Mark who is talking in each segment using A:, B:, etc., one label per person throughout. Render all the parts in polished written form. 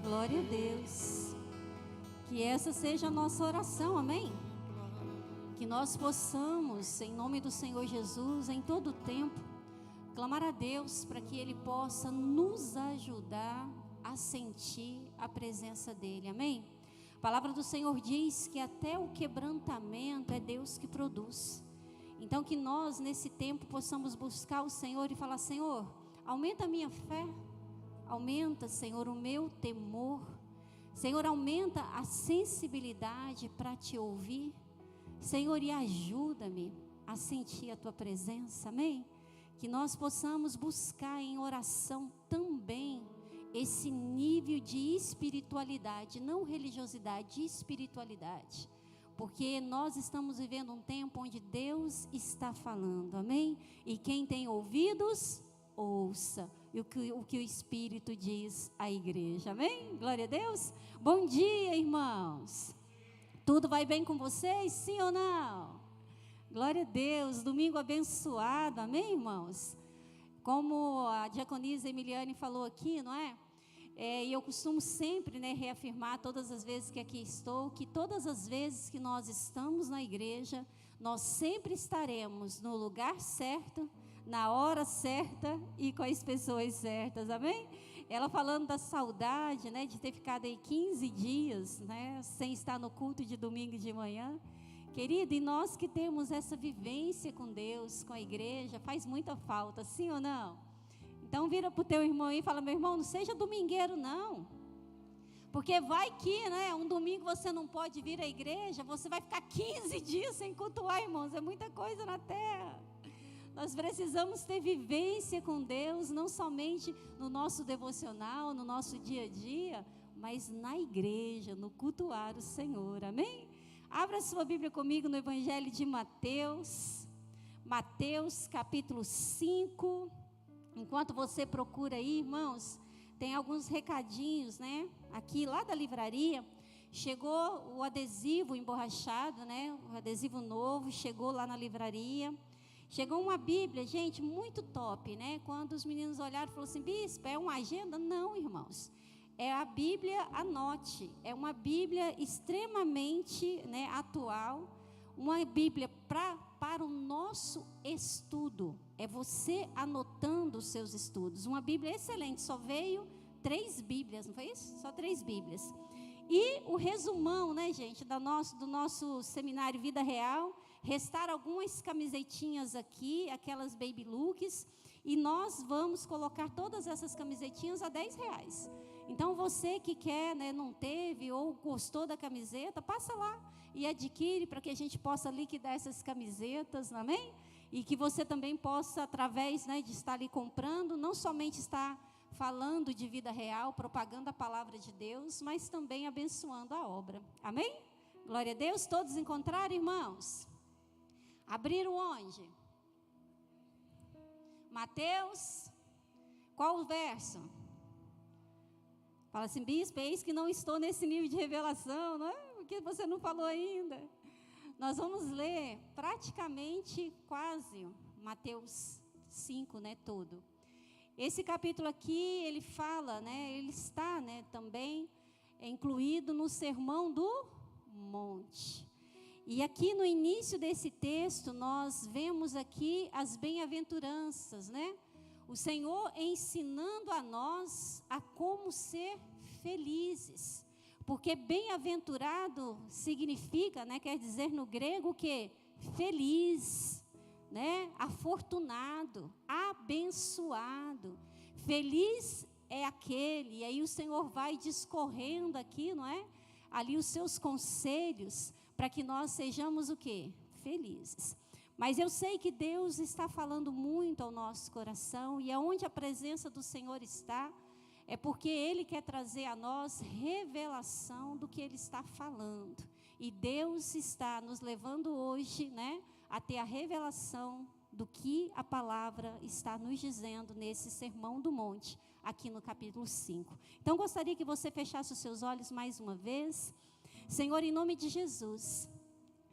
A: Glória a Deus. Que essa seja a nossa oração, amém? Que nós possamos, em nome do Senhor Jesus, em todo o tempo, clamar a Deus para que Ele possa nos ajudar a sentir a presença dEle, amém? A palavra do Senhor diz que até o quebrantamento é Deus que produz. Então que nós nesse tempo possamos buscar o Senhor e falar: Senhor, aumenta a minha fé, aumenta, Senhor, o meu temor, Senhor, aumenta a sensibilidade para te ouvir, Senhor, e ajuda-me a sentir a tua presença, amém? Que nós possamos buscar em oração também esse nível de espiritualidade, não religiosidade, de espiritualidade, porque nós estamos vivendo um tempo onde Deus está falando, amém? E quem tem ouvidos, ouça o que o Espírito diz à igreja, amém? Glória a Deus. Bom dia, irmãos. Tudo vai bem com vocês, sim ou não? Glória a Deus, domingo abençoado, amém, irmãos? Como a diaconisa Emiliane falou aqui, não é? E eu costumo sempre, reafirmar todas as vezes que aqui estou, que todas as vezes que nós estamos na igreja, nós sempre estaremos no lugar certo, na hora certa e com as pessoas certas, amém? Ela falando da saudade, de ter ficado aí 15 dias, sem estar no culto de domingo de manhã. Querido, e nós que temos essa vivência com Deus, com a igreja, faz muita falta, sim ou não? Então vira para o teu irmão e fala: meu irmão, não seja domingueiro não, porque vai que, um domingo você não pode vir à igreja, você vai ficar 15 dias sem cultuar, irmãos, é muita coisa na terra. Nós precisamos ter vivência com Deus, não somente no nosso devocional, no nosso dia a dia, mas na igreja, no cultuar o Senhor, amém? Abra sua Bíblia comigo no Evangelho de Mateus, Mateus capítulo 5, enquanto você procura aí, irmãos, tem alguns recadinhos, aqui lá da livraria, chegou o adesivo emborrachado, o adesivo novo, chegou lá na livraria. Chegou uma Bíblia, gente, muito top, Quando os meninos olharam, falaram assim: bispo, é uma agenda? Não, irmãos. É a Bíblia Anote. É uma Bíblia extremamente, atual. Uma Bíblia para o nosso estudo. É você anotando os seus estudos. Uma Bíblia excelente. Só veio 3 Bíblias, não foi isso? Só 3 Bíblias. E o resumão, gente, do nosso seminário Vida Real. Restaram algumas camisetinhas aqui, aquelas baby looks, e nós vamos colocar todas essas camisetinhas a R$10. Então você que quer, não teve ou gostou da camiseta, passa lá e adquire para que a gente possa liquidar essas camisetas, amém? E que você também possa, através de estar ali comprando, não somente estar falando de vida real, propagando a palavra de Deus, mas também abençoando a obra, amém? Glória a Deus. Todos encontraram, irmãos? Abriram onde? Mateus, qual o verso? Fala assim: bispo, eis que não estou nesse nível de revelação, não é? Porque você não falou ainda. Nós vamos ler praticamente quase Mateus 5, todo. Esse capítulo aqui, ele fala, ele está, também incluído no Sermão do Monte. E aqui no início desse texto, nós vemos aqui as bem-aventuranças, O Senhor ensinando a nós a como ser felizes. Porque bem-aventurado significa, quer dizer no grego que feliz, afortunado, abençoado. Feliz é aquele, e aí o Senhor vai discorrendo aqui, ali os seus conselhos, para que nós sejamos o quê? Felizes. Mas eu sei que Deus está falando muito ao nosso coração, e aonde a presença do Senhor está, é porque Ele quer trazer a nós revelação do que Ele está falando. E Deus está nos levando hoje, a ter a revelação do que a palavra está nos dizendo nesse Sermão do Monte, aqui no capítulo 5. Então, gostaria que você fechasse os seus olhos mais uma vez. Senhor, em nome de Jesus,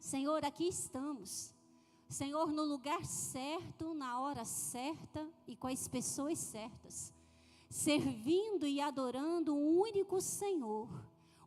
A: Senhor, aqui estamos, Senhor, no lugar certo, na hora certa e com as pessoas certas. servindo e adorando o único Senhor,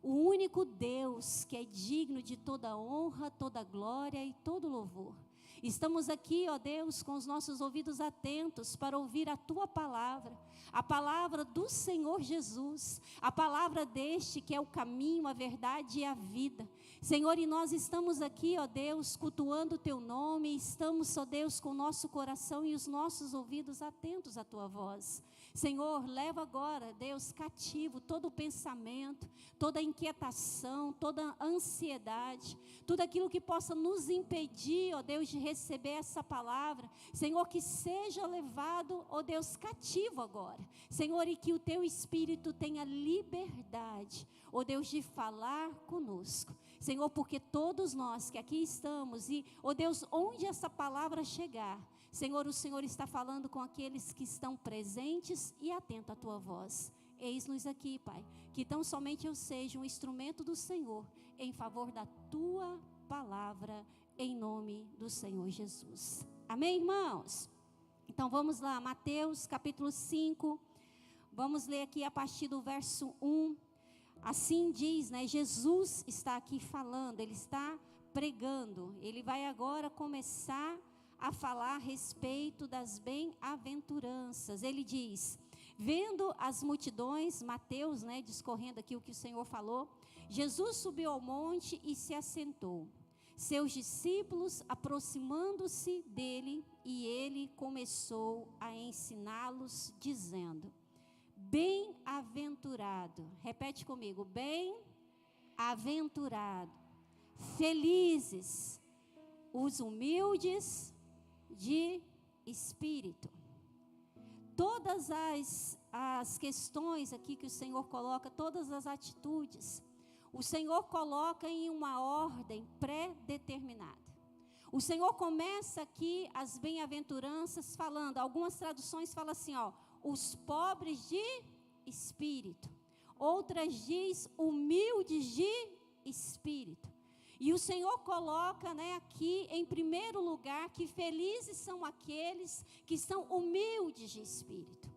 A: o único Deus que é digno de toda honra, toda glória e todo louvor. Estamos aqui, ó Deus, com os nossos ouvidos atentos para ouvir a Tua palavra, a palavra do Senhor Jesus, a palavra deste que é o caminho, a verdade e a vida. Senhor, e nós estamos aqui, ó Deus, cultuando o Teu nome, estamos, ó Deus, com o nosso coração e os nossos ouvidos atentos à Tua voz. Senhor, leva agora, Deus, cativo todo o pensamento, toda a inquietação, toda a ansiedade, tudo aquilo que possa nos impedir, ó Deus, de receber essa palavra. Senhor, que seja levado, ó Deus, cativo agora. Senhor, e que o Teu Espírito tenha liberdade, ó Deus, de falar conosco. Senhor, porque todos nós que aqui estamos e, ó Deus, onde essa palavra chegar, Senhor, o Senhor está falando com aqueles que estão presentes e atentos à Tua voz. Eis-nos aqui, Pai, que tão somente eu seja um instrumento do Senhor em favor da Tua palavra, em nome do Senhor Jesus. Amém, irmãos? Então vamos lá, Mateus capítulo 5, vamos ler aqui a partir do verso 1. Assim diz, né, Jesus está aqui falando, Ele está pregando, Ele vai agora começar a falar a respeito das bem-aventuranças. Ele diz, vendo as multidões, Mateus, né, discorrendo aqui o que o Senhor falou, Jesus subiu ao monte e se assentou. Seus discípulos aproximando-se dele, e ele começou a ensiná-los, dizendo, bem-aventurado, repete comigo, bem-aventurado, felizes os humildes de espírito. Todas as questões aqui que o Senhor coloca, todas as atitudes, o Senhor coloca em uma ordem pré-determinada. O Senhor começa aqui as bem-aventuranças falando, algumas traduções falam assim, ó, os pobres de espírito. Outras diz humildes de espírito. E o Senhor coloca, né, aqui em primeiro lugar que felizes são aqueles que são humildes de espírito.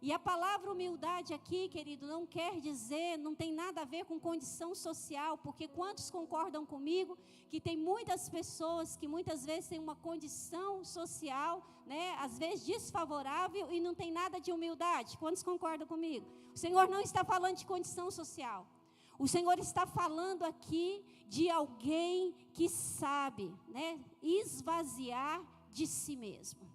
A: E a palavra humildade aqui, querido, não quer dizer, não tem nada a ver com condição social, porque quantos concordam comigo que tem muitas pessoas que muitas vezes têm uma condição social, né, às vezes desfavorável e não tem nada de humildade? Quantos concordam comigo? O Senhor não está falando de condição social. O Senhor está falando aqui de alguém que sabe, né, esvaziar de si mesmo.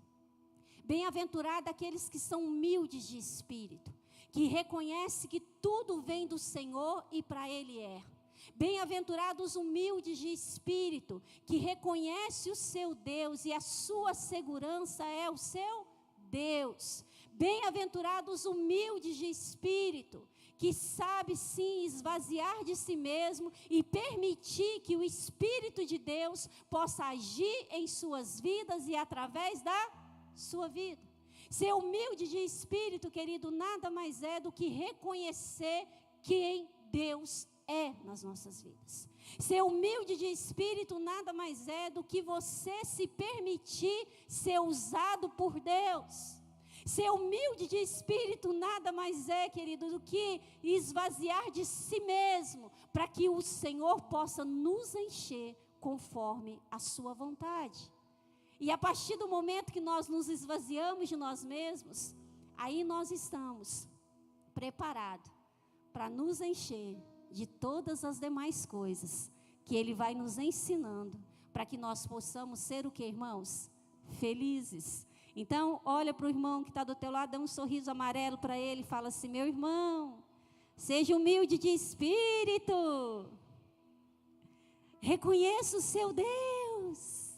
A: Bem-aventurado aqueles que são humildes de espírito, que reconhecem que tudo vem do Senhor e para Ele é. Bem-aventurados os humildes de espírito, que reconhecem o seu Deus e a sua segurança é o seu Deus. Bem-aventurados os humildes de espírito, que sabe sim esvaziar de si mesmo e permitir que o Espírito de Deus possa agir em suas vidas e através da sua vida. Ser humilde de espírito, querido, nada mais é do que reconhecer quem Deus é nas nossas vidas. Ser humilde de espírito nada mais é do que você se permitir ser usado por Deus. Ser humilde de espírito nada mais é, querido, do que esvaziar de si mesmo, para que o Senhor possa nos encher conforme a sua vontade. E a partir do momento que nós nos esvaziamos de nós mesmos, aí nós estamos preparados para nos encher de todas as demais coisas que Ele vai nos ensinando, para que nós possamos ser o que, irmãos? Felizes. Então, olha para o irmão que está do teu lado, dá um sorriso amarelo para ele e fala assim, meu irmão, seja humilde de espírito, reconheça o seu Deus.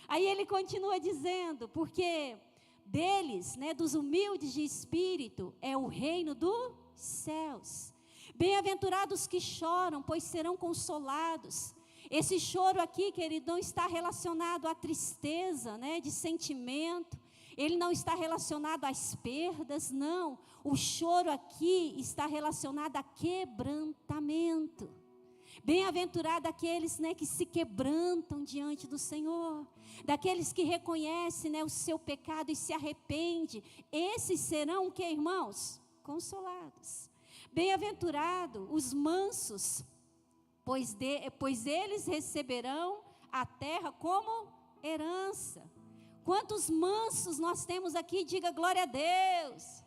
A: Aí ele continua dizendo, porque deles, né, dos humildes de espírito, é o reino dos céus. Bem-aventurados que choram, pois serão consolados. Esse choro aqui, querido, não está relacionado à tristeza, né, de sentimento. Ele não está relacionado às perdas, não. O choro aqui está relacionado a quebrantamento. Bem-aventurado aqueles, né, que se quebrantam diante do Senhor, daqueles que reconhecem, né, o seu pecado e se arrependem. Esses serão o que, irmãos? Consolados. Bem-aventurado os mansos, pois eles receberão a terra como herança. Quantos mansos nós temos aqui? Diga glória a Deus.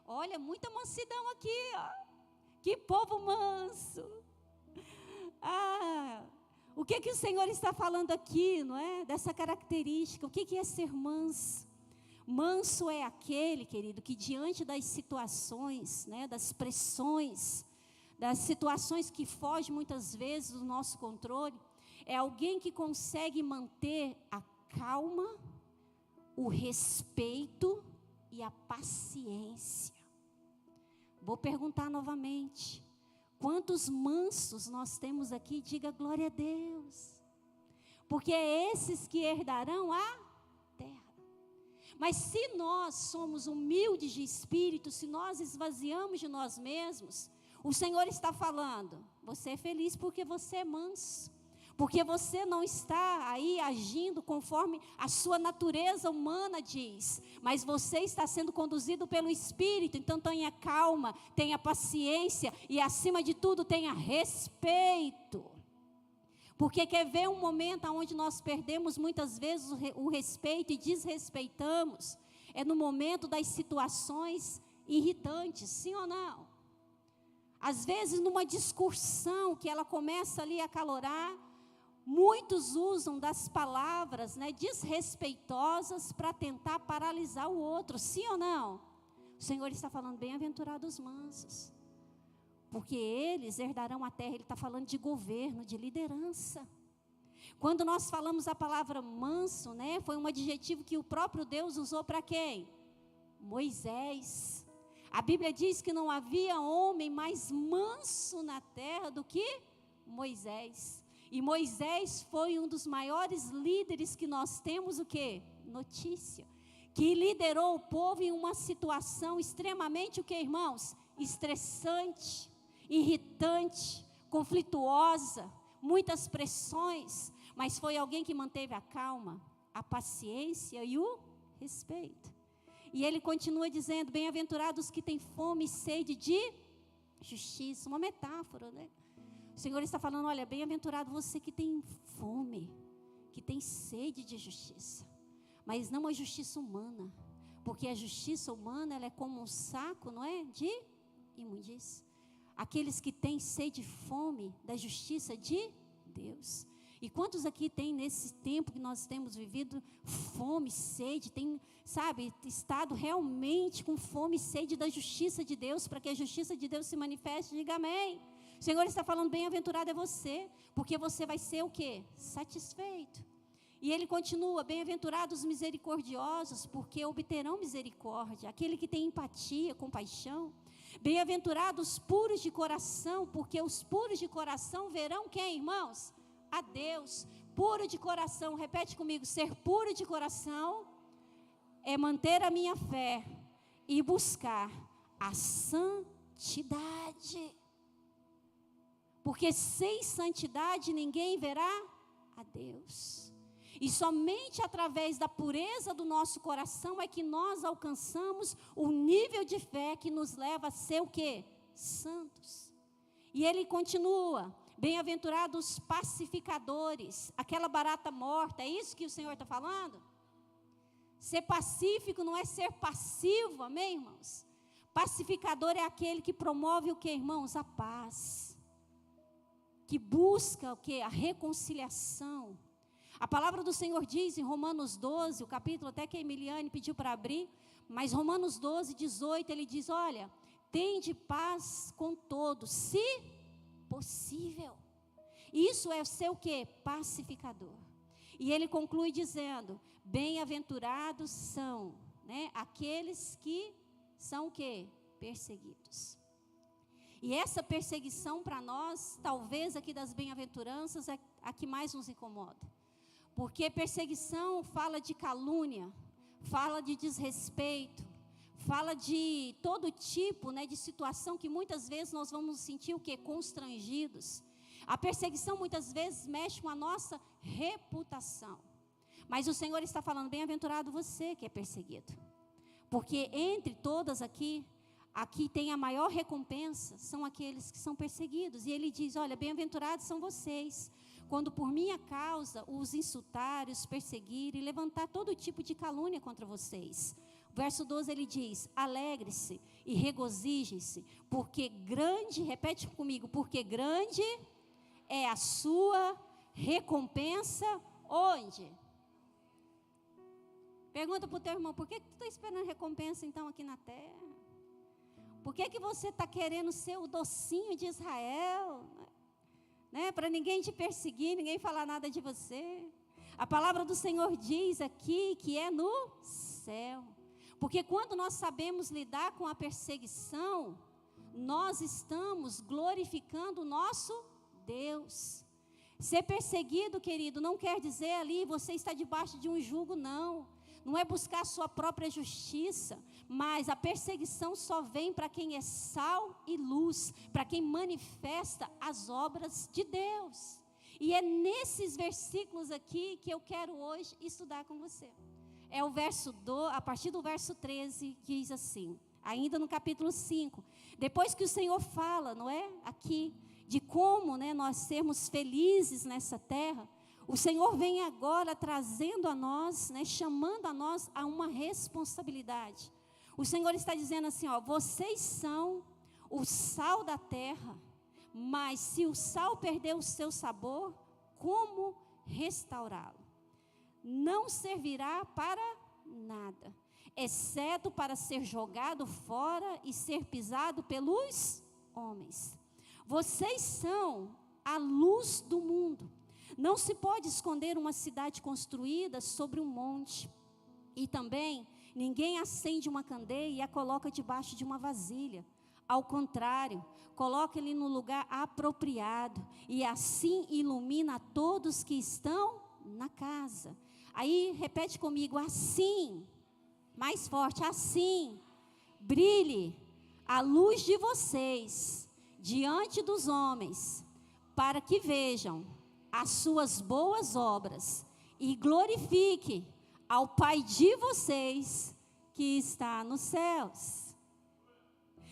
A: Olha, muita mansidão aqui, ó. Que povo manso. O que o Senhor está falando aqui, não é? Dessa característica. O que é ser manso? Manso é aquele, querido, que diante das situações, né, das pressões, das situações que fogem muitas vezes do nosso controle, é alguém que consegue manter a calma, o respeito e a paciência. Vou perguntar novamente. Quantos mansos nós temos aqui? Diga glória a Deus. Porque é esses que herdarão a terra. Mas se nós somos humildes de espírito, se nós esvaziamos de nós mesmos, o Senhor está falando, você é feliz porque você é manso. Porque você não está aí agindo conforme a sua natureza humana diz, mas você está sendo conduzido pelo Espírito. Então tenha calma, tenha paciência e acima de tudo tenha respeito. Porque quer ver um momento onde nós perdemos muitas vezes o respeito e desrespeitamos? É no momento das situações irritantes, sim ou não? Às vezes numa discussão que ela começa ali a acalorar, muitos usam das palavras, né, desrespeitosas para tentar paralisar o outro, sim ou não? O Senhor está falando, bem-aventurados os mansos, porque eles herdarão a terra. Ele está falando de governo, de liderança. Quando nós falamos a palavra manso, né, foi um adjetivo que o próprio Deus usou para quem? Moisés. A Bíblia diz que não havia homem mais manso na terra do que Moisés. E Moisés foi um dos maiores líderes que nós temos, o quê? Notícia. Que liderou o povo em uma situação extremamente, o quê, irmãos? Estressante, irritante, conflituosa, muitas pressões. Mas foi alguém que manteve a calma, a paciência e o respeito. E ele continua dizendo, bem-aventurados que têm fome e sede de justiça. Uma metáfora, né? O Senhor está falando, olha, bem-aventurado você que tem fome, que tem sede de justiça, mas não a justiça humana, porque a justiça humana, ela é como um saco, não é? De imundícia. Aqueles que têm sede e fome da justiça de Deus. E quantos aqui tem nesse tempo que nós temos vivido fome, sede, tem, sabe, estado realmente com fome e sede da justiça de Deus, para que a justiça de Deus se manifeste? Diga amém. O Senhor está falando, bem-aventurado é você, porque você vai ser o quê? Satisfeito. E ele continua, bem-aventurados os misericordiosos, porque obterão misericórdia. Aquele que tem empatia, compaixão. Bem-aventurados os puros de coração, porque os puros de coração verão quem, irmãos? A Deus. Puro de coração, repete comigo, ser puro de coração é manter a minha fé e buscar a santidade. Porque sem santidade ninguém verá a Deus. E somente através da pureza do nosso coração é que nós alcançamos o nível de fé que nos leva a ser o quê? Santos. E ele continua, bem-aventurados os pacificadores, aquela barata morta, é isso que o Senhor está falando? Ser pacífico não é ser passivo, amém, irmãos? Pacificador é aquele que promove o que, irmãos? A paz. Que busca o que? A reconciliação. A palavra do Senhor diz em Romanos 12, o capítulo até que a Emiliane pediu para abrir, mas Romanos 12, 18, ele diz, olha, tende paz com todos, se possível. Isso é ser o que? Pacificador. E ele conclui dizendo, bem-aventurados são, né, aqueles que são o que? Perseguidos. E essa perseguição para nós, talvez aqui das bem-aventuranças, é a que mais nos incomoda. Porque perseguição fala de calúnia, fala de desrespeito, fala de todo tipo, né, de situação que muitas vezes nós vamos nos sentir o quê? Constrangidos. A perseguição muitas vezes mexe com a nossa reputação. Mas o Senhor está falando, bem-aventurado você que é perseguido. Porque entre todas aqui tem a maior recompensa, são aqueles que são perseguidos. E ele diz, olha, bem-aventurados são vocês, quando por minha causa os insultarem, os perseguirem, e levantar todo tipo de calúnia contra vocês. Verso 12 ele diz, alegre-se e regozijem-se, porque grande, repete comigo, porque grande é a sua recompensa, onde? Pergunta para o teu irmão, por que tu está esperando recompensa então aqui na terra? Por que você está querendo ser o docinho de Israel? Né? Para ninguém te perseguir, ninguém falar nada de você. A palavra do Senhor diz aqui que é no céu. Porque quando nós sabemos lidar com a perseguição, nós estamos glorificando o nosso Deus. Ser perseguido, querido, não quer dizer ali você está debaixo de um jugo, não. Não é buscar a sua própria justiça, mas a perseguição só vem para quem é sal e luz, para quem manifesta as obras de Deus. E é nesses versículos aqui que eu quero hoje estudar com você. É o verso a partir do verso 13, que diz assim, ainda no capítulo 5, depois que o Senhor fala, não é? Aqui, de como, né, nós sermos felizes nessa terra, o Senhor vem agora trazendo a nós, né, chamando a nós a uma responsabilidade. O Senhor está dizendo assim, ó, vocês são o sal da terra, mas se o sal perder o seu sabor, como restaurá-lo? Não servirá para nada, exceto para ser jogado fora e ser pisado pelos homens. Vocês são a luz do mundo. Não se pode esconder uma cidade construída sobre um monte. E também, ninguém acende uma candeia e a coloca debaixo de uma vasilha. Ao contrário, coloca ele no lugar apropriado. E assim ilumina todos que estão na casa. Aí, repete comigo, assim, mais forte, assim, brilhe a luz de vocês diante dos homens, para que vejam as suas boas obras e glorifique ao Pai de vocês que está nos céus.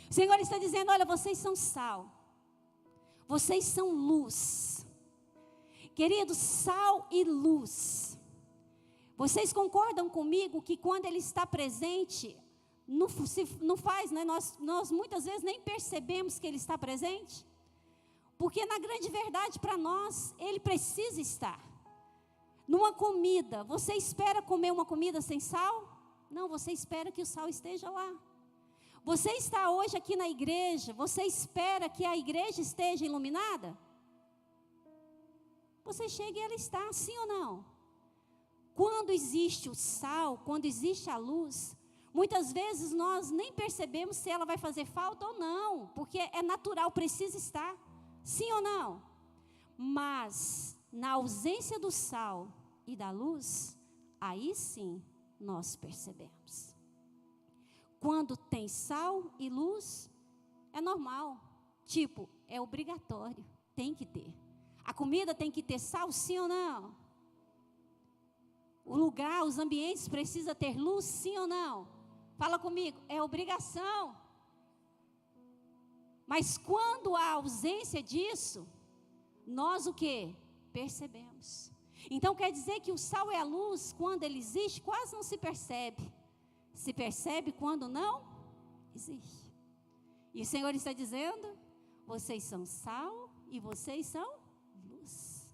A: O Senhor está dizendo, olha, vocês são sal, vocês são luz. Queridos, sal e luz. Vocês concordam comigo que quando Ele está presente, não faz, né? Nós muitas vezes nem percebemos que Ele está presente? Porque na grande verdade para nós, Ele precisa estar. Numa comida, você espera comer uma comida sem sal? Não, você espera que o sal esteja lá. Você está hoje aqui na igreja, você espera que a igreja esteja iluminada? Você chega e ela está, sim ou não? Quando existe o sal, quando existe a luz, muitas vezes nós nem percebemos se ela vai fazer falta ou não, porque é natural, precisa estar. Sim ou não? Mas, na ausência do sal e da luz, aí sim nós percebemos. Quando tem sal e luz, é normal. Tipo, é obrigatório, tem que ter. A comida tem que ter sal, sim ou não? O lugar, os ambientes precisam ter luz, sim ou não? Fala comigo, é obrigação. Mas quando há ausência disso, nós o quê? Percebemos. Então quer dizer que o sal e a luz, quando ele existe, quase não se percebe. Se percebe quando não existe. E o Senhor está dizendo, vocês são sal e vocês são luz.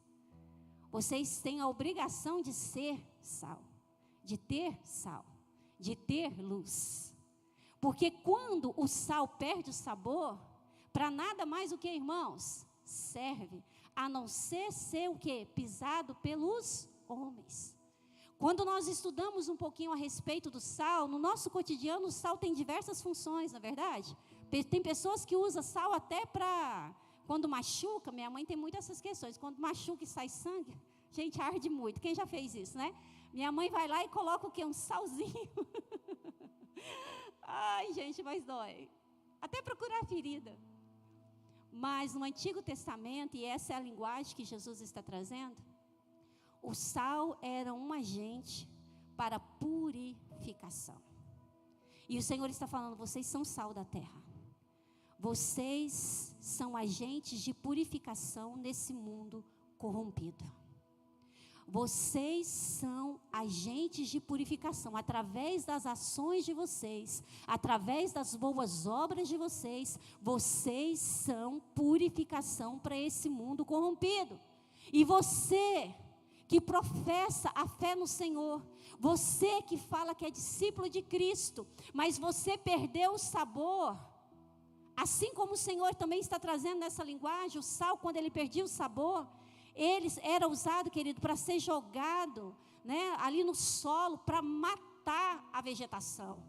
A: Vocês têm a obrigação de ser sal, de ter luz. Porque quando o sal perde o sabor, para nada mais o que, irmãos? Serve, a não ser o que? Pisado pelos homens. Quando nós estudamos um pouquinho a respeito do sal, no nosso cotidiano o sal tem diversas funções, não é verdade? Tem pessoas que usam sal até para, quando machuca, minha mãe tem muitas essas questões, quando machuca e sai sangue, gente, arde muito. Quem já fez isso, né? Minha mãe vai lá e coloca o quê? Um salzinho. Ai, gente, mas dói. Até procurar a ferida. Mas no Antigo Testamento, e essa é a linguagem que Jesus está trazendo, o sal era um agente para purificação. E o Senhor está falando, vocês são sal da terra. Vocês são agentes de purificação nesse mundo corrompido. Vocês são agentes de purificação, através das ações de vocês, através das boas obras de vocês, vocês são purificação para esse mundo corrompido. E você que professa a fé no Senhor, você que fala que é discípulo de Cristo, mas você perdeu o sabor, assim como o Senhor também está trazendo nessa linguagem, o sal, quando ele perdia o sabor, ele era usado, querido, para ser jogado, né, ali no solo, para matar a vegetação.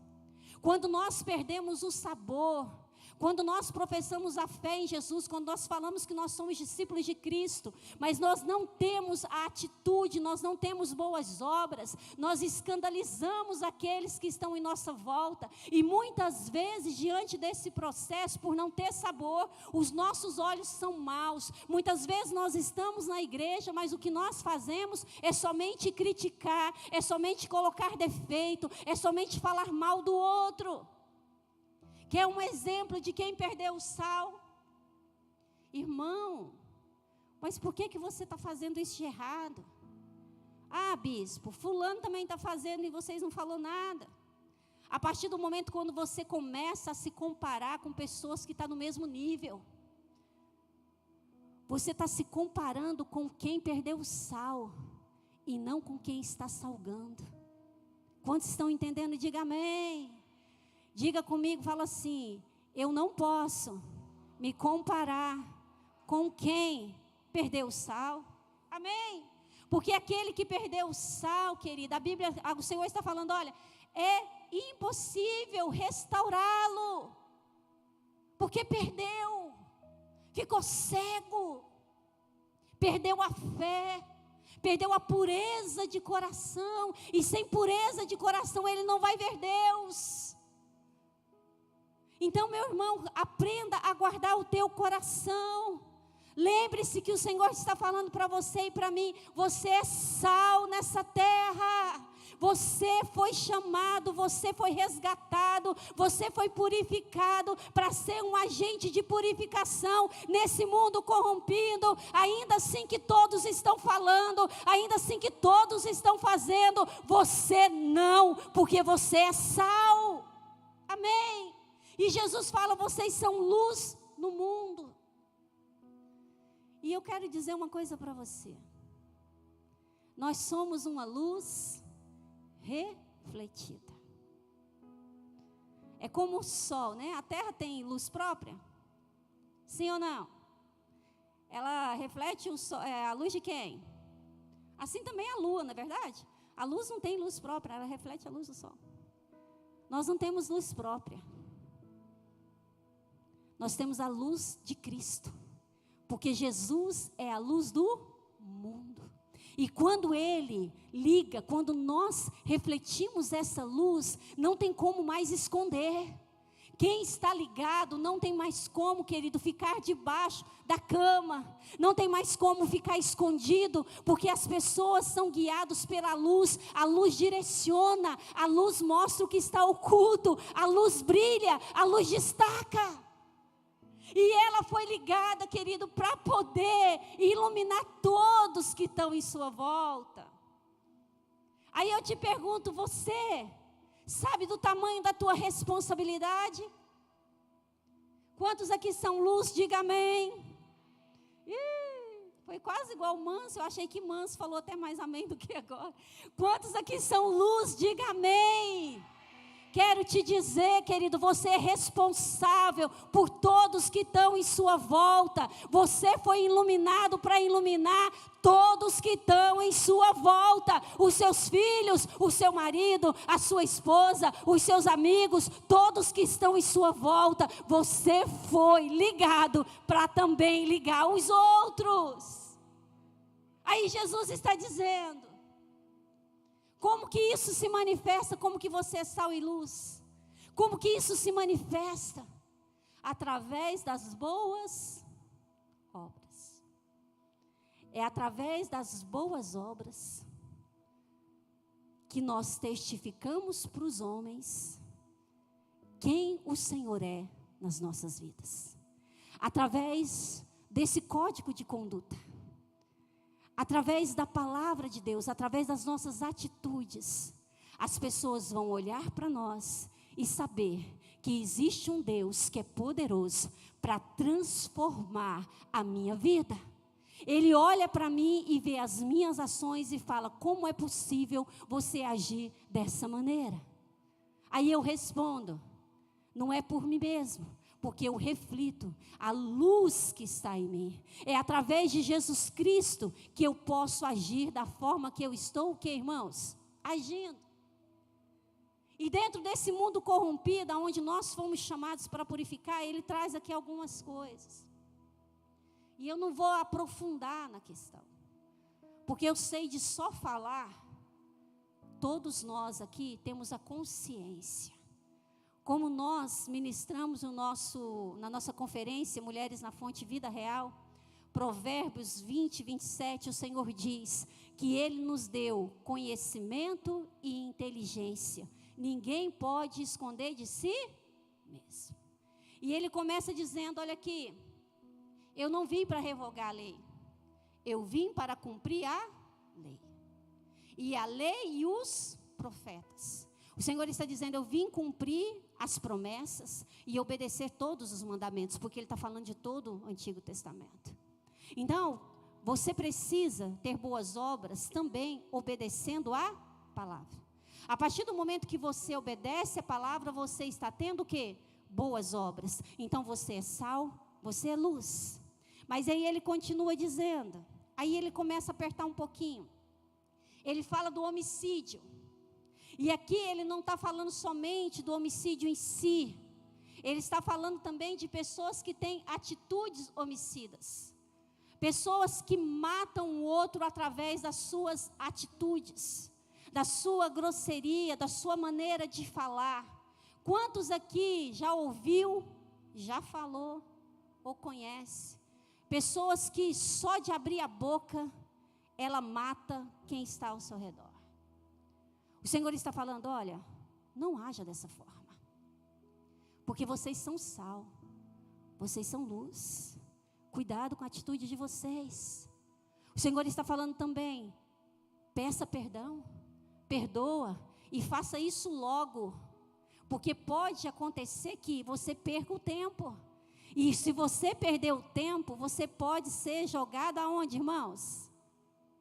A: Quando nós perdemos o sabor, quando nós professamos a fé em Jesus, quando nós falamos que nós somos discípulos de Cristo, mas nós não temos a atitude, nós não temos boas obras, nós escandalizamos aqueles que estão em nossa volta, e muitas vezes diante desse processo, por não ter sabor, os nossos olhos são maus. Muitas vezes nós estamos na igreja, mas o que nós fazemos é somente criticar, é somente colocar defeito, é somente falar mal do outro. Que é um exemplo de quem perdeu o sal. Irmão, mas por que você está fazendo isso de errado? Ah, bispo, fulano também está fazendo e vocês não falaram nada. A partir do momento quando você começa a se comparar com pessoas que estão no mesmo nível, você está se comparando com quem perdeu o sal e não com quem está salgando. Quantos estão entendendo? Diga amém. Diga comigo, fala assim, eu não posso me comparar com quem perdeu o sal. Amém? Porque aquele que perdeu o sal, querida, a Bíblia, o Senhor está falando, olha, é impossível restaurá-lo. Porque perdeu, ficou cego, perdeu a fé, perdeu a pureza de coração. E sem pureza de coração ele não vai ver Deus. Então, meu irmão, aprenda a guardar o teu coração. Lembre-se que o Senhor está falando para você e para mim, você é sal nessa terra. Você foi chamado, você foi resgatado, você foi purificado para ser um agente de purificação nesse mundo corrompido. Ainda assim que todos estão falando, ainda assim que todos estão fazendo, você não, porque você é sal. Amém? E Jesus fala, vocês são luz no mundo. E eu quero dizer uma coisa para você. Nós somos uma luz refletida. É como o sol, né? A terra tem luz própria? Sim ou não? Ela reflete a luz de quem? Assim também a lua, não é verdade? A luz não tem luz própria, ela reflete a luz do sol. Nós não temos luz própria. Nós temos a luz de Cristo, porque Jesus é a luz do mundo. E quando Ele liga, quando nós refletimos essa luz, não tem como mais esconder. Quem está ligado não tem mais como, querido, ficar debaixo da cama. Não tem mais como ficar escondido, porque as pessoas são guiadas pela luz. A luz direciona, a luz mostra o que está oculto, a luz brilha, a luz destaca. E ela foi ligada, querido, para poder iluminar todos que estão em sua volta. Aí eu te pergunto, você sabe do tamanho da tua responsabilidade? Quantos aqui são luz? Diga amém. Foi quase igual o Manso, eu achei que Manso falou até mais amém do que agora. Quantos aqui são luz? Diga amém. Quero te dizer, querido, você é responsável por todos que estão em sua volta. Você foi iluminado para iluminar todos que estão em sua volta. Os seus filhos, o seu marido, a sua esposa, os seus amigos, todos que estão em sua volta. Você foi ligado para também ligar os outros. Aí Jesus está dizendo, como que isso se manifesta? Como que você é sal e luz? Como que isso se manifesta? Através das boas É através das boas obras que nós testificamos para os homens quem o Senhor é nas nossas vidas. Através desse código de conduta, através da palavra de Deus, através das nossas atitudes, as pessoas vão olhar para nós e saber que existe um Deus que é poderoso para transformar a minha vida. Ele olha para mim e vê as minhas ações e fala: como é possível você agir dessa maneira? Aí eu respondo: não é por mim mesmo, porque eu reflito a luz que está em mim. É através de Jesus Cristo que eu posso agir da forma que eu estou, o que, irmãos? Agindo. E dentro desse mundo corrompido, onde nós fomos chamados para purificar, ele traz aqui algumas coisas. E eu não vou aprofundar na questão, porque eu sei de só falar, todos nós aqui temos a consciência. Como nós ministramos na nossa conferência, Mulheres na Fonte Vida Real, Provérbios 20, 27, o Senhor diz que Ele nos deu conhecimento e inteligência. Ninguém pode esconder de si mesmo. E Ele começa dizendo, olha aqui, eu não vim para revogar a lei, eu vim para cumprir a lei. E a lei e os profetas. O Senhor está dizendo, eu vim cumprir as promessas e obedecer todos os mandamentos, porque Ele está falando de todo o Antigo Testamento. Então, você precisa ter boas obras também obedecendo a palavra. A partir do momento que você obedece a palavra, você está tendo o quê? Boas obras. Então, você é sal, você é luz. Mas aí ele continua dizendo, aí ele começa a apertar um pouquinho. Ele fala do homicídio. E aqui ele não está falando somente do homicídio em si. Ele está falando também de pessoas que têm atitudes homicidas. Pessoas que matam o outro através das suas atitudes, da sua grosseria, da sua maneira de falar. Quantos aqui já ouviu, já falou ou conhece? Pessoas que só de abrir a boca, ela mata quem está ao seu redor. O Senhor está falando, olha, não haja dessa forma. Porque vocês são sal, vocês são luz. Cuidado com a atitude de vocês. O Senhor está falando também, peça perdão, perdoa e faça isso logo. Porque pode acontecer que você perca o tempo. E se você perder o tempo, você pode ser jogado aonde, irmãos?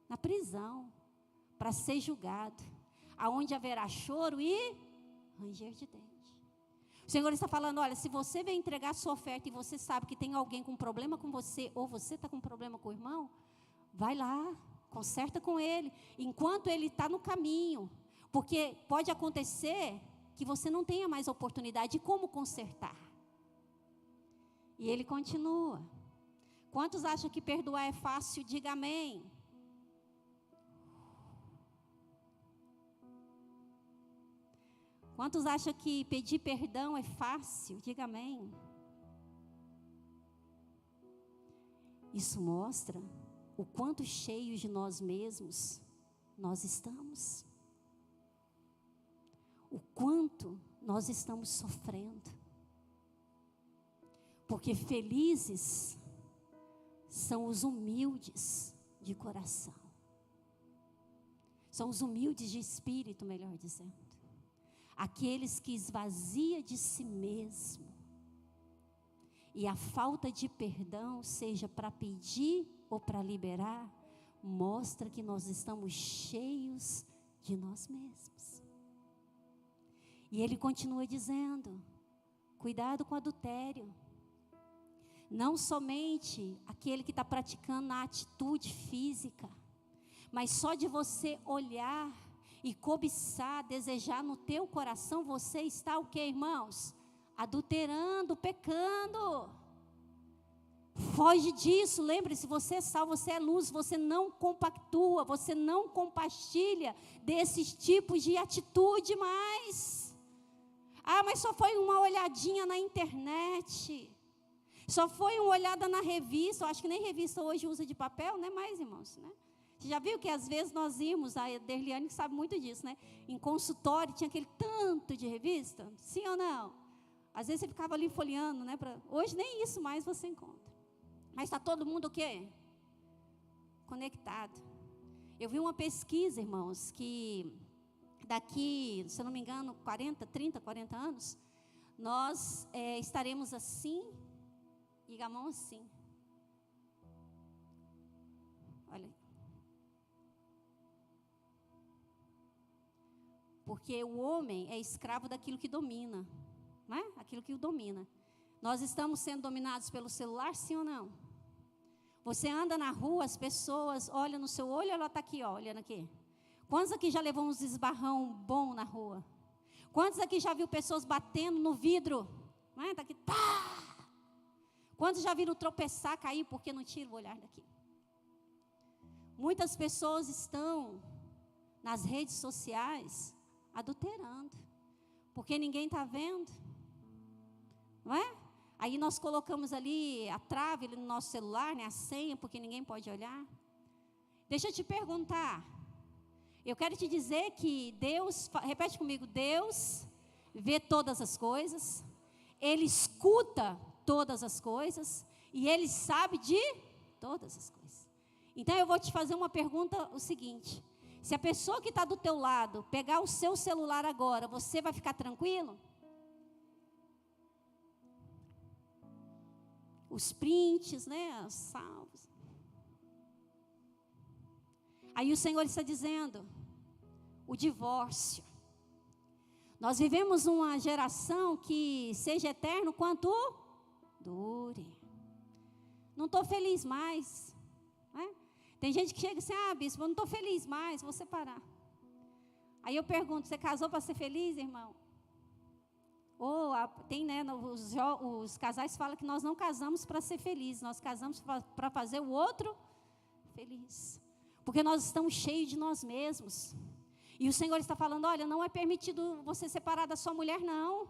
A: Na prisão, para ser julgado. Aonde haverá choro e ranger de dente. O Senhor está falando, olha, se você vem entregar sua oferta e você sabe que tem alguém com problema com você, ou você está com problema com o irmão, vai lá, conserta com ele, enquanto ele está no caminho. Porque pode acontecer que você não tenha mais oportunidade de como consertar. E ele continua. Quantos acham que perdoar é fácil? Diga amém. Quantos acham que pedir perdão é fácil? Diga amém. Isso mostra o quanto cheios de nós mesmos nós estamos. O quanto nós estamos sofrendo. Porque felizes são os humildes de coração. São os humildes de espírito, melhor dizendo. Aqueles que esvazia de si mesmo. E a falta de perdão, seja para pedir ou para liberar, mostra que nós estamos cheios de nós mesmos. E ele continua dizendo, cuidado com o adultério. Não somente aquele que está praticando a atitude física, mas só de você olhar e cobiçar, desejar no teu coração, você está o que, irmãos? Adulterando, pecando. Foge disso, lembre-se, você é sal, você é luz, você não compactua, você não compartilha desses tipos de atitude mais. Ah, mas só foi uma olhadinha na internet. Só foi uma olhada na revista, eu acho que nem revista hoje usa de papel, né, mais, irmãos, né? Você já viu que às vezes nós íamos, a Derliane sabe muito disso, né? Em consultório tinha aquele tanto de revista, sim ou não? Às vezes você ficava ali folheando, né? Hoje nem isso mais você encontra. Mas está todo mundo o quê? Conectado. Eu vi uma pesquisa, irmãos, que daqui, se eu não me engano, 40 anos, nós estaremos assim, e a mão assim. Olha aí. Porque o homem é escravo daquilo que domina, não é? Aquilo que o domina. Nós estamos sendo dominados pelo celular, sim ou não? Você anda na rua, as pessoas olham no seu olho, ela está aqui, ó, olhando aqui. Quantos aqui já levou uns esbarrão bom na rua? Quantos aqui já viu pessoas batendo no vidro? Não é? Está aqui, tá! Quantos já viram tropeçar, cair, porque não tira o olhar daqui? Muitas pessoas estão nas redes sociais adulterando, porque ninguém está vendo, não é? Aí nós colocamos ali a trave no nosso celular, né, a senha, porque ninguém pode olhar. Deixa eu te perguntar, eu quero te dizer que Deus, repete comigo, Deus vê todas as coisas, Ele escuta todas as coisas, e Ele sabe de todas as coisas. Então eu vou te fazer uma pergunta, o seguinte: se a pessoa que está do teu lado pegar o seu celular agora, você vai ficar tranquilo? Os prints, né, os salvos. Aí o Senhor está dizendo, o divórcio. Nós vivemos uma geração que seja eterno quanto dure. Não estou feliz mais, né? Tem gente que chega assim, bispo, eu não estou feliz mais, vou separar. Aí eu pergunto, você casou para ser feliz, irmão? Ou tem, né, os casais falam que nós não casamos para ser felizes, nós casamos para fazer o outro feliz. Porque nós estamos cheios de nós mesmos. E o Senhor está falando, olha, não é permitido você separar da sua mulher, não.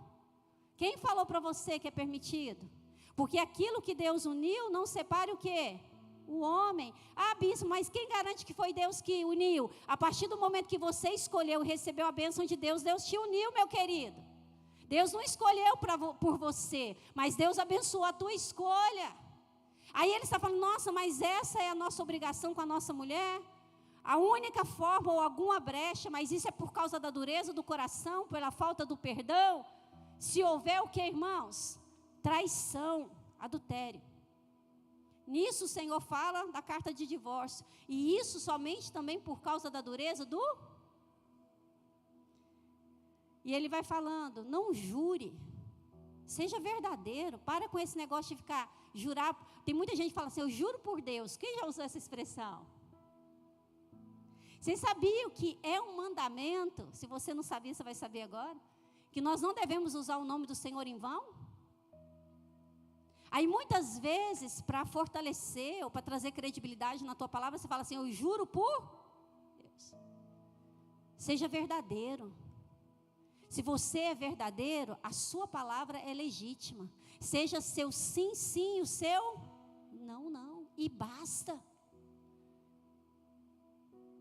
A: Quem falou para você que é permitido? Porque aquilo que Deus uniu, não separe o quê? O homem. Bispo, mas quem garante que foi Deus que uniu? A partir do momento que você escolheu e recebeu a bênção de Deus, Deus te uniu, meu querido. Deus não escolheu por você, mas Deus abençoou a tua escolha. Aí ele está falando, nossa, mas essa é a nossa obrigação com a nossa mulher? A única forma ou alguma brecha, mas isso é por causa da dureza do coração, pela falta do perdão? Se houver o que, irmãos? Traição, adultério. Nisso o Senhor fala da carta de divórcio. E isso somente também por causa da dureza do... E ele vai falando, não jure. Seja verdadeiro. Para com esse negócio de ficar, jurar. Tem muita gente que fala assim, eu juro por Deus. Quem já usou essa expressão? Vocês sabiam que é um mandamento? Se você não sabia, você vai saber agora. Que nós não devemos usar o nome do Senhor em vão? Aí muitas vezes, para fortalecer ou para trazer credibilidade na tua palavra, você fala assim, eu juro por Deus. Seja verdadeiro. Se você é verdadeiro, a sua palavra é legítima. Seja seu sim, sim, o seu não, não. E basta.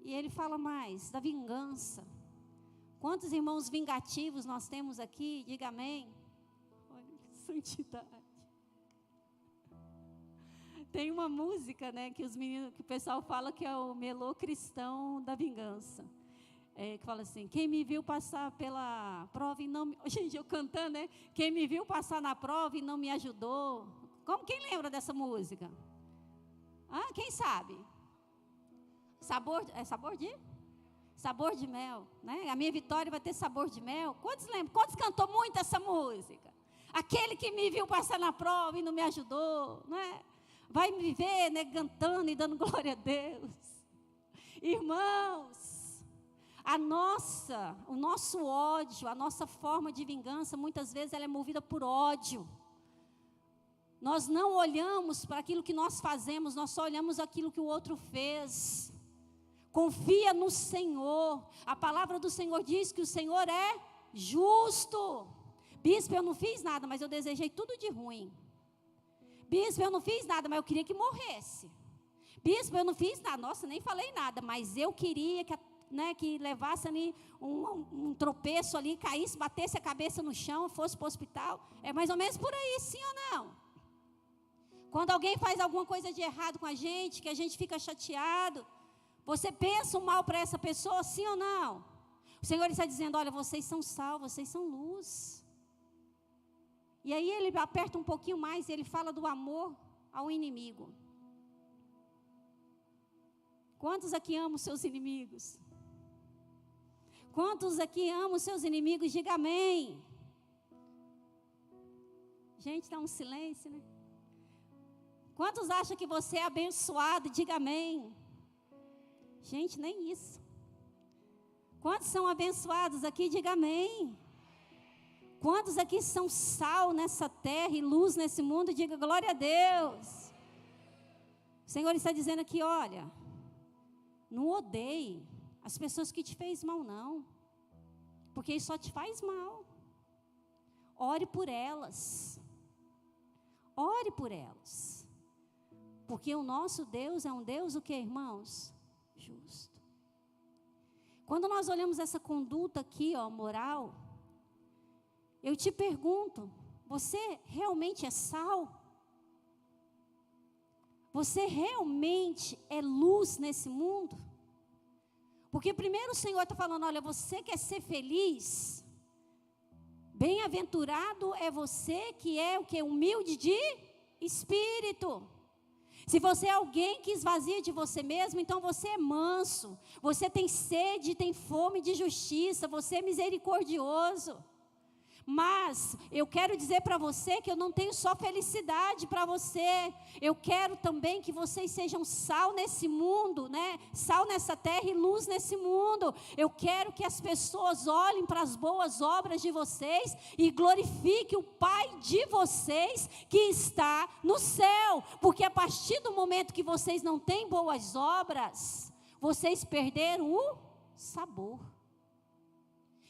A: E ele fala mais, da vingança. Quantos irmãos vingativos nós temos aqui? Diga amém. Olha que santidade. Tem uma música, né, que o pessoal fala que é o melô cristão da vingança. Que fala assim, quem me viu passar pela prova e não me... Gente, eu cantando, né? Quem me viu passar na prova e não me ajudou. Quem lembra dessa música? Quem sabe? Sabor de mel, né? A minha vitória vai ter sabor de mel. Quantos lembram? Quantos cantou muito essa música? Aquele que me viu passar na prova e não me ajudou, né? Vai me ver, né, cantando e dando glória a Deus. Irmãos, o nosso ódio, a nossa forma de vingança, muitas vezes ela é movida por ódio. Nós não olhamos para aquilo que nós fazemos, nós só olhamos aquilo que o outro fez. Confia no Senhor. A palavra do Senhor diz que o Senhor é justo. Bispo, eu não fiz nada, mas eu desejei tudo de ruim. Bispo, eu não fiz nada, mas eu queria que morresse. Bispo, eu não fiz nada. Nossa, nem falei nada, mas eu queria que levasse ali um tropeço ali, caísse, batesse a cabeça no chão, fosse para o hospital. É mais ou menos por aí, sim ou não? Quando alguém faz alguma coisa de errado com a gente, que a gente fica chateado, você pensa um mal para essa pessoa, sim ou não? O Senhor está dizendo, olha, vocês são sal, vocês são luz. E aí ele aperta um pouquinho mais e ele fala do amor ao inimigo. Quantos aqui amam seus inimigos? Quantos aqui amam seus inimigos? Diga amém. Gente, está um silêncio, né? Quantos acham que você é abençoado? Diga amém. Gente, nem isso. Quantos são abençoados aqui? Diga amém. Quantos aqui são sal nessa terra e luz nesse mundo? Diga glória a Deus. O Senhor está dizendo aqui, olha, não odeie as pessoas que te fez mal, não. Porque isso só te faz mal. Ore por elas. Ore por elas. Porque o nosso Deus é um Deus, o que, irmãos? Justo. Quando nós olhamos essa conduta aqui, moral, eu te pergunto, você realmente é sal? Você realmente é luz nesse mundo? Porque primeiro o Senhor está falando, olha, você quer ser feliz? Bem-aventurado é você que é o que? Humilde de espírito. Se você é alguém que esvazia de você mesmo, então você é manso. Você tem sede, tem fome de justiça, você é misericordioso. Mas eu quero dizer para você que eu não tenho só felicidade para você. Eu quero também que vocês sejam sal nesse mundo, né? Sal nessa terra e luz nesse mundo. Eu quero que as pessoas olhem para as boas obras de vocês e glorifiquem o Pai de vocês que está no céu. Porque a partir do momento que vocês não têm boas obras, vocês perderam o sabor.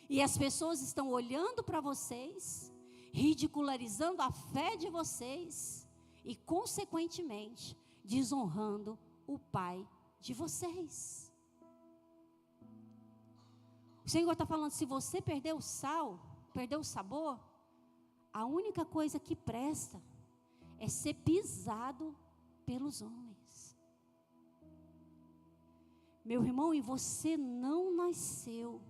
A: E as pessoas estão olhando para vocês, ridicularizando a fé de vocês e, consequentemente, desonrando o Pai de vocês. O Senhor está falando, se você perdeu o sal, perdeu o sabor, a única coisa que presta é ser pisado pelos homens. Meu irmão, e você não nasceu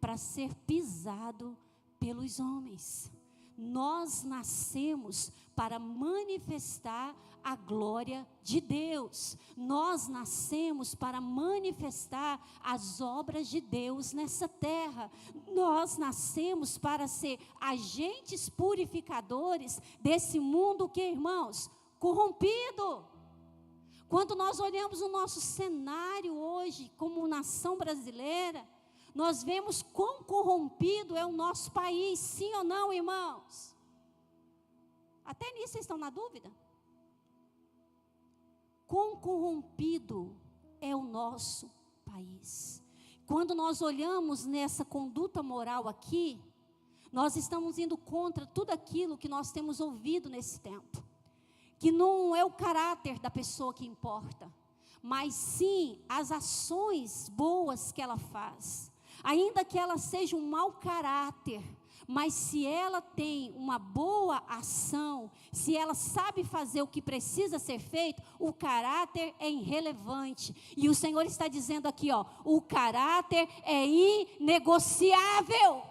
A: para ser pisado pelos homens. Nós nascemos para manifestar a glória de Deus. Nós nascemos para manifestar as obras de Deus nessa terra. Nós nascemos para ser agentes purificadores desse mundo que, irmãos, corrompido. Quando nós olhamos o nosso cenário hoje como nação brasileira, nós vemos quão corrompido é o nosso país, sim ou não, irmãos? Até nisso vocês estão na dúvida? Quão corrompido é o nosso país? Quando nós olhamos nessa conduta moral aqui, nós estamos indo contra tudo aquilo que nós temos ouvido nesse tempo. Que não é o caráter da pessoa que importa, mas sim as ações boas que ela faz. Ainda que ela seja um mau caráter, mas se ela tem uma boa ação, se ela sabe fazer o que precisa ser feito, o caráter é irrelevante. E o Senhor está dizendo aqui, o caráter é inegociável.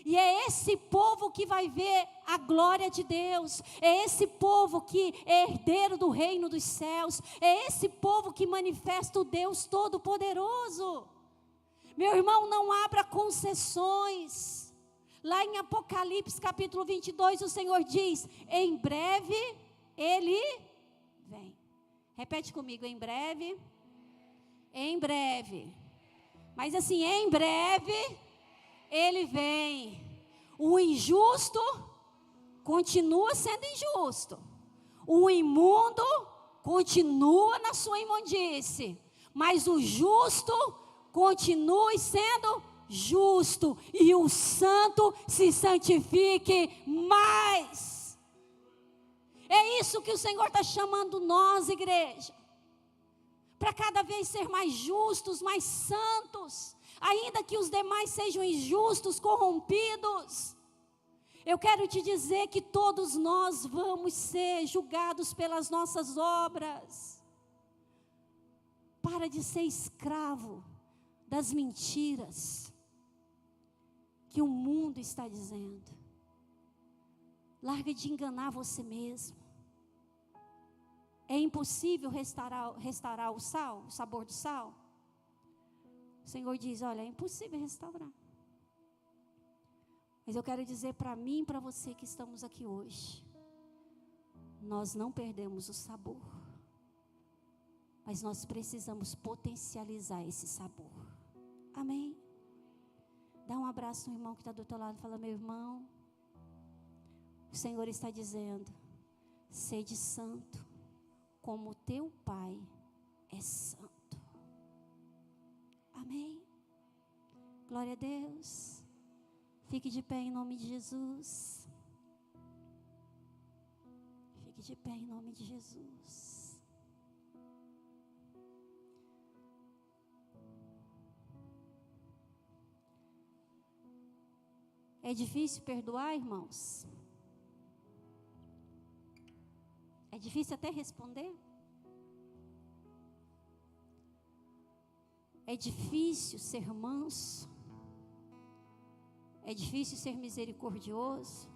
A: E é esse povo que vai ver a glória de Deus. É esse povo que é herdeiro do reino dos céus. É esse povo que manifesta o Deus Todo-Poderoso. Meu irmão, não abra concessões. Lá em Apocalipse capítulo 22, o Senhor diz, em breve Ele vem. Repete comigo, em breve. Em breve. Mas assim, em breve Ele vem. O injusto continua sendo injusto. O imundo continua na sua imundície. Mas o justo continue sendo justo, e o santo se santifique mais. É isso que o Senhor está chamando nós, igreja. Para cada vez ser mais justos, mais santos. Ainda que os demais sejam injustos, corrompidos. Eu quero te dizer que todos nós vamos ser julgados pelas nossas obras. Para de ser escravo das mentiras que o mundo está dizendo. Larga de enganar você mesmo. É impossível restaurar o sal, o sabor do sal? O Senhor diz, olha, é impossível restaurar. Mas eu quero dizer para mim e para você que estamos aqui hoje, nós não perdemos o sabor, mas nós precisamos potencializar esse sabor. Amém? Dá um abraço no irmão que está do teu lado e fala, meu irmão, o Senhor está dizendo, sede santo, como teu Pai é santo. Amém? Glória a Deus. Fique de pé em nome de Jesus. Fique de pé em nome de Jesus. É difícil perdoar, irmãos? É difícil até responder? É difícil ser manso? É difícil ser misericordioso?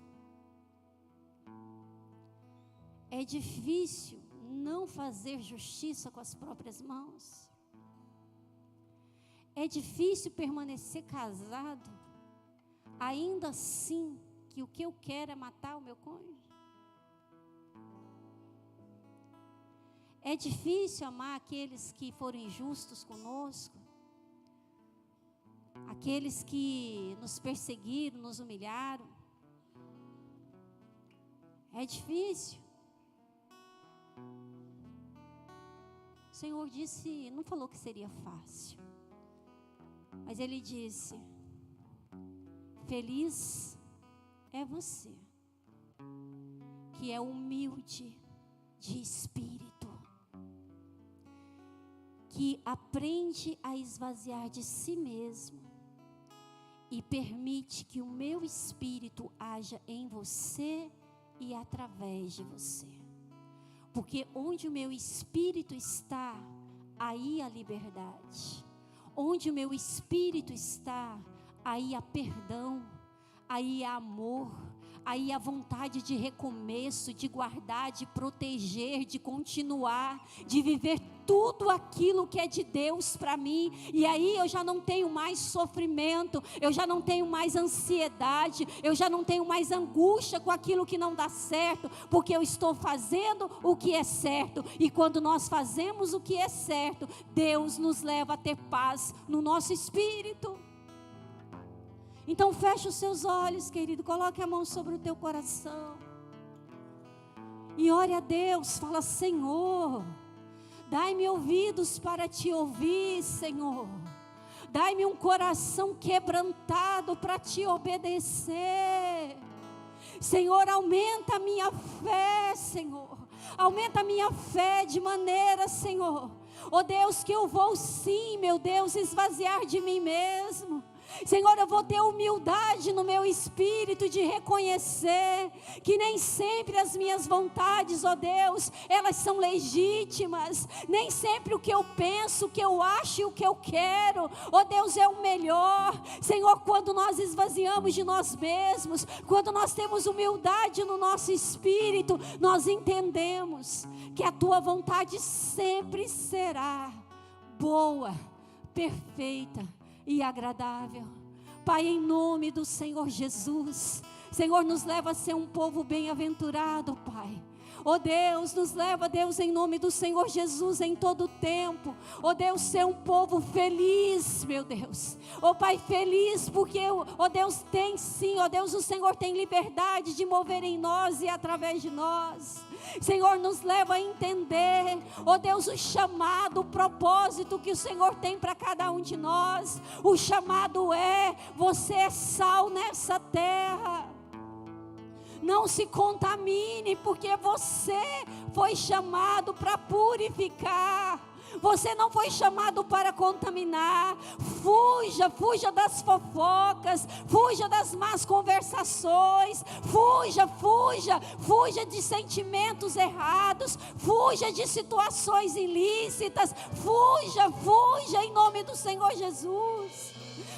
A: É difícil não fazer justiça com as próprias mãos? É difícil permanecer casado, ainda assim que o que eu quero é matar o meu cônjuge? É difícil amar aqueles que foram injustos conosco? Aqueles que nos perseguiram, nos humilharam? É difícil. O Senhor disse, não falou que seria fácil, mas Ele disse, feliz é você, que é humilde de espírito, que aprende a esvaziar de si mesmo e permite que o meu espírito haja em você e através de você. Porque onde o meu espírito está, aí há liberdade. Onde o meu espírito está, aí há perdão, aí há amor, aí há vontade de recomeço, de guardar, de proteger, de continuar, de viver tudo aquilo que é de Deus para mim. E aí eu já não tenho mais sofrimento, eu já não tenho mais ansiedade, eu já não tenho mais angústia com aquilo que não dá certo, porque eu estou fazendo o que é certo. E quando nós fazemos o que é certo, Deus nos leva a ter paz no nosso espírito. Então feche os seus olhos, querido, coloque a mão sobre o teu coração e ore a Deus. Fala, Senhor, dai-me ouvidos para te ouvir, Senhor. Dai-me um coração quebrantado para te obedecer. Senhor, aumenta a minha fé, Senhor. Aumenta a minha fé de maneira, Senhor, ó Deus, que eu vou sim, meu Deus, esvaziar de mim mesmo. Senhor, eu vou ter humildade no meu espírito de reconhecer que nem sempre as minhas vontades, ó Deus, elas são legítimas. Nem sempre o que eu penso, o que eu acho e o que eu quero, ó Deus, é o melhor. Senhor, quando nós esvaziamos de nós mesmos, quando nós temos humildade no nosso espírito, nós entendemos que a Tua vontade sempre será boa, perfeita e agradável. Pai, em nome do Senhor Jesus, Senhor, nos leva a ser um povo bem-aventurado, Pai. Ó Deus, nos leva, Deus, em nome do Senhor Jesus, em todo o tempo. Ó Deus, ser um povo feliz, meu Deus. Ó Pai, feliz porque, ó Deus, tem sim, ó Deus, o Senhor tem liberdade de mover em nós e através de nós. Senhor, nos leva a entender, ó Deus, o chamado, o propósito que o Senhor tem para cada um de nós. O chamado é, você é sal nessa terra. Não se contamine, porque você foi chamado para purificar. Você não foi chamado para contaminar. Fuja das fofocas, fuja das más conversações, fuja de sentimentos errados, fuja de situações ilícitas, fuja em nome do Senhor Jesus.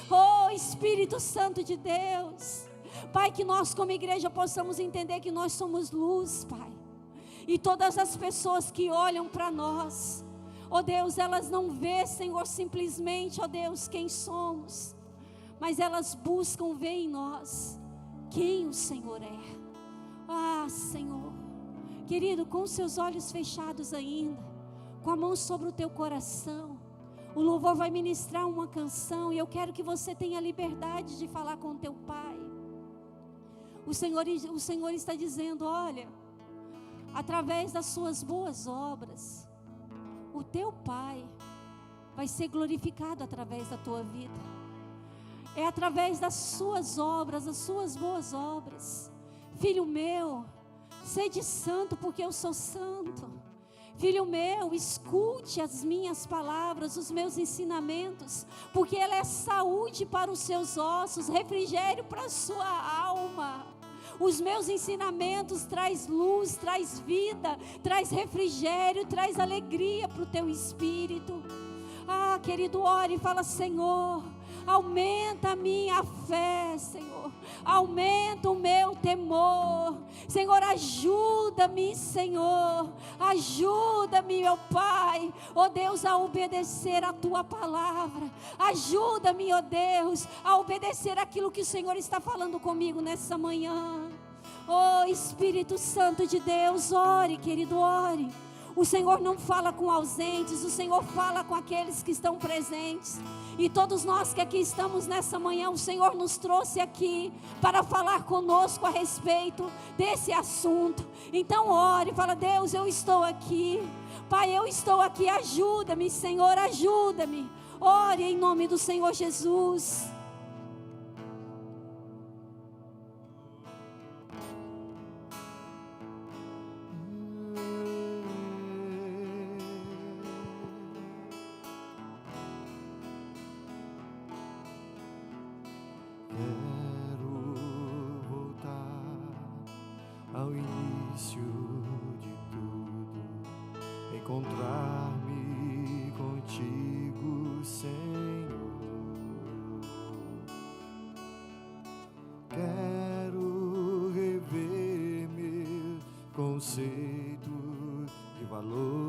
A: Oh, Espírito Santo de Deus, Pai, que nós como igreja possamos entender que nós somos luz, Pai, e todas as pessoas que olham para nós, ó Deus, elas não vê, Senhor, simplesmente, ó Deus, quem somos, mas elas buscam ver em nós quem o Senhor é. Ah, Senhor, querido, com seus olhos fechados ainda, com a mão sobre o teu coração, o louvor vai ministrar uma canção, e eu quero que você tenha liberdade de falar com o teu Pai. O Senhor está dizendo: olha, através das suas boas obras, o teu Pai vai ser glorificado através da tua vida. É através das suas obras, das suas boas obras. Filho meu, sede santo, porque eu sou santo. Filho meu, escute as minhas palavras, os meus ensinamentos, porque ela é saúde para os seus ossos, refrigério para a sua alma. Os meus ensinamentos traz luz, traz vida, traz refrigério, traz alegria para o teu espírito. Ah, querido, ore e fala: Senhor, aumenta a minha fé, Senhor, aumenta o meu temor, Senhor, ajuda-me, Senhor, ajuda-me, meu Pai, ó Deus, a obedecer a Tua palavra, ajuda-me, ó Deus, a obedecer aquilo que o Senhor está falando comigo nessa manhã. Oh, Espírito Santo de Deus, ore, querido, ore. O Senhor não fala com ausentes, o Senhor fala com aqueles que estão presentes. E todos nós que aqui estamos nessa manhã, o Senhor nos trouxe aqui para falar conosco a respeito desse assunto. Então ore, fala: Deus, eu estou aqui. Pai, eu estou aqui, ajuda-me, Senhor, ajuda-me. Ore em nome do Senhor Jesus.
B: Ao início de tudo, encontrar-me contigo, Senhor. Quero rever meus conceitos de valor.